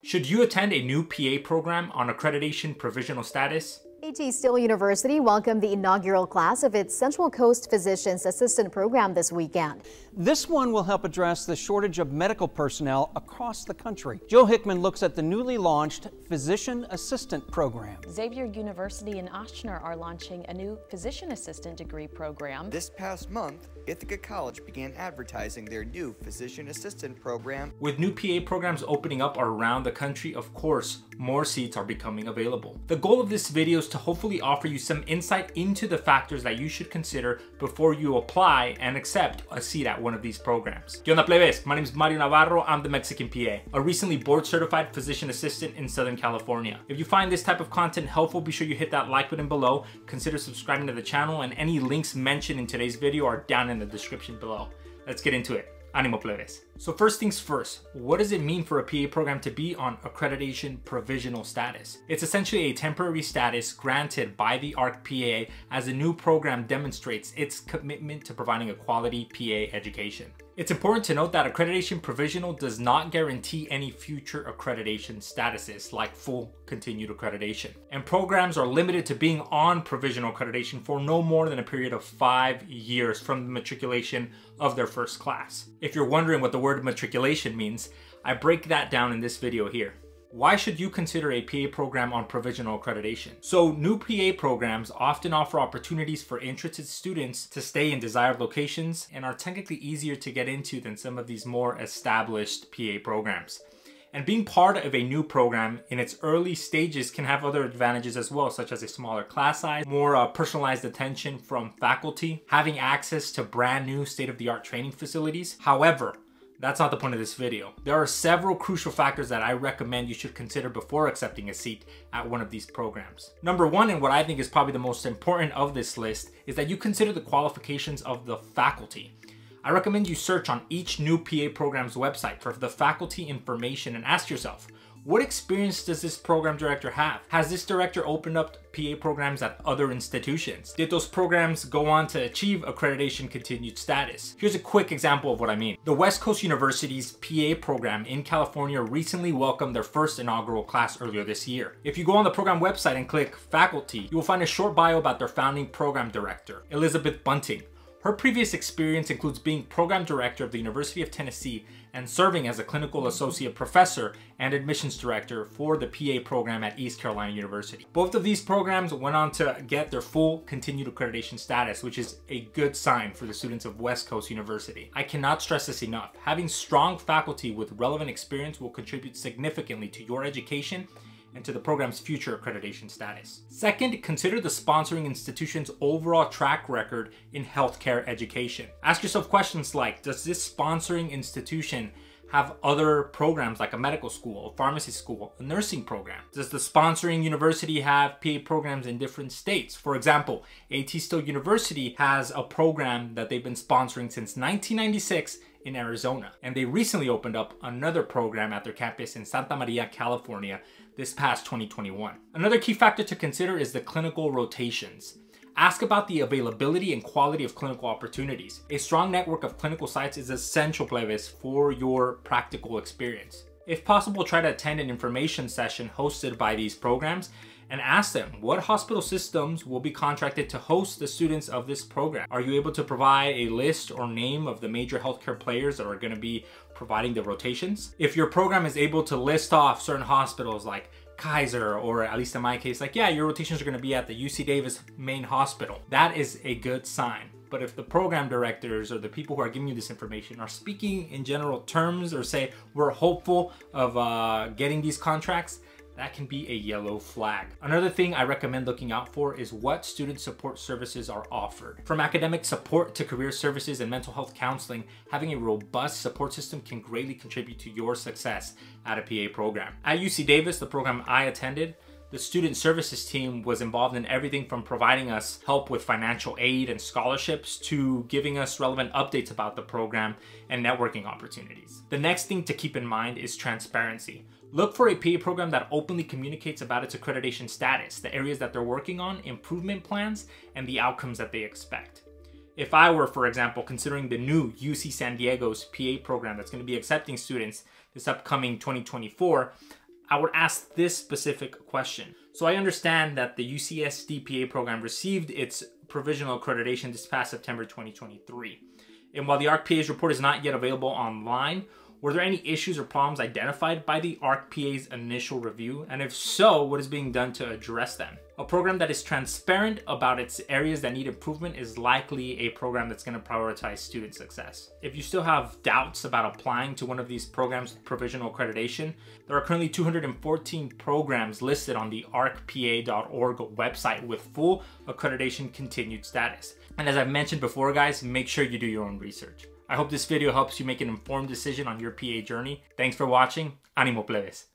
Should you attend a new PA program on Accreditation Provisional status? A.T. Still University welcomed the inaugural class of its Central Coast Physician's Assistant Program this weekend. This one will help address the shortage of medical personnel across the country. Joe Hickman looks at the newly launched Physician Assistant Program. Xavier University and Ochsner are launching a new Physician Assistant degree program. This past month, Ithaca College began advertising their new Physician Assistant Program. With new PA programs opening up around the country, of course, more seats are becoming available. The goal of this video is to hopefully offer you some insight into the factors that you should consider before you apply and accept a seat at one of these programs. ¿Qué onda, plebes? My name is Mario Navarro. I'm the Mexican PA, a recently board certified physician assistant in Southern California. If you find this type of content helpful, be sure you hit that like button below, consider subscribing to the channel, and any links mentioned in today's video are down in the description below. Let's get into it. Animo, plebes. So first things first, what does it mean for a PA program to be on Accreditation Provisional status? It's essentially a temporary status granted by the ARC-PA as the new program demonstrates its commitment to providing a quality PA education. It's important to note that Accreditation Provisional does not guarantee any future accreditation statuses like full continued accreditation. And programs are limited to being on provisional accreditation for no more than a period of 5 years from the matriculation of their first class. If you're wondering what the word matriculation means, I break that down in this video here. Why should you consider a PA program on provisional accreditation? So new PA programs often offer opportunities for interested students to stay in desired locations and are technically easier to get into than some of these more established PA programs. And being part of a new program in its early stages can have other advantages as well, such as a smaller class size, more personalized attention from faculty, having access to brand new state-of-the-art training facilities. However, that's not the point of this video. There are several crucial factors that I recommend you should consider before accepting a seat at one of these programs. Number one, and what I think is probably the most important of this list, is that you consider the qualifications of the faculty. I recommend you search on each new PA program's website for the faculty information and ask yourself, what experience does this program director have? Has this director opened up PA programs at other institutions? Did those programs go on to achieve accreditation continued status? Here's a quick example of what I mean. The West Coast University's PA program in California recently welcomed their first inaugural class earlier this year. If you go on the program website and click faculty, you will find a short bio about their founding program director, Elizabeth Bunting. Her previous experience includes being program director of the University of Tennessee and serving as a clinical associate professor and admissions director for the PA program at East Carolina University. Both of these programs went on to get their full continued accreditation status, which is a good sign for the students of West Coast University. I cannot stress this enough. Having strong faculty with relevant experience will contribute significantly to your education and to the program's future accreditation status. Second, consider the sponsoring institution's overall track record in healthcare education. Ask yourself questions like, does this sponsoring institution have other programs like a medical school, a pharmacy school, a nursing program? Does the sponsoring university have PA programs in different states? For example, A.T. Still University has a program that they've been sponsoring since 1996 in Arizona, and they recently opened up another program at their campus in Santa Maria, California this past 2021. Another key factor to consider is the clinical rotations. Ask about the availability and quality of clinical opportunities. A strong network of clinical sites is essential, plebes, for your practical experience. If possible, try to attend an information session hosted by these programs and ask them what hospital systems will be contracted to host the students of this program. Are you able to provide a list or name of the major healthcare players that are going to be providing the rotations? If your program is able to list off certain hospitals like Kaiser, or at least in my case, like, yeah, your rotations are going to be at the UC Davis main hospital, that is a good sign. But if the program directors or the people who are giving you this information are speaking in general terms or say, we're hopeful of getting these contracts, that can be a yellow flag. Another thing I recommend looking out for is what student support services are offered. From academic support to career services and mental health counseling, having a robust support system can greatly contribute to your success at a PA program. At UC Davis, the program I attended, the student services team was involved in everything from providing us help with financial aid and scholarships to giving us relevant updates about the program and networking opportunities. The next thing to keep in mind is transparency. Look for a PA program that openly communicates about its accreditation status, the areas that they're working on, improvement plans, and the outcomes that they expect. If I were, for example, considering the new UC San Diego's PA program that's going to be accepting students this upcoming 2024, I would ask this specific question. So I understand that the UCS DPA program received its provisional accreditation this past September 2023. And while the ARC-PA's report is not yet available online, were there any issues or problems identified by the ARC-PA's initial review? And if so, what is being done to address them? A program that is transparent about its areas that need improvement is likely a program that's going to prioritize student success. If you still have doubts about applying to one of these programs with provisional accreditation, there are currently 214 programs listed on the arcpa.org website with full accreditation continued status. And as I've mentioned before, guys, make sure you do your own research. I hope this video helps you make an informed decision on your PA journey. Thanks for watching. Ánimo, plebes.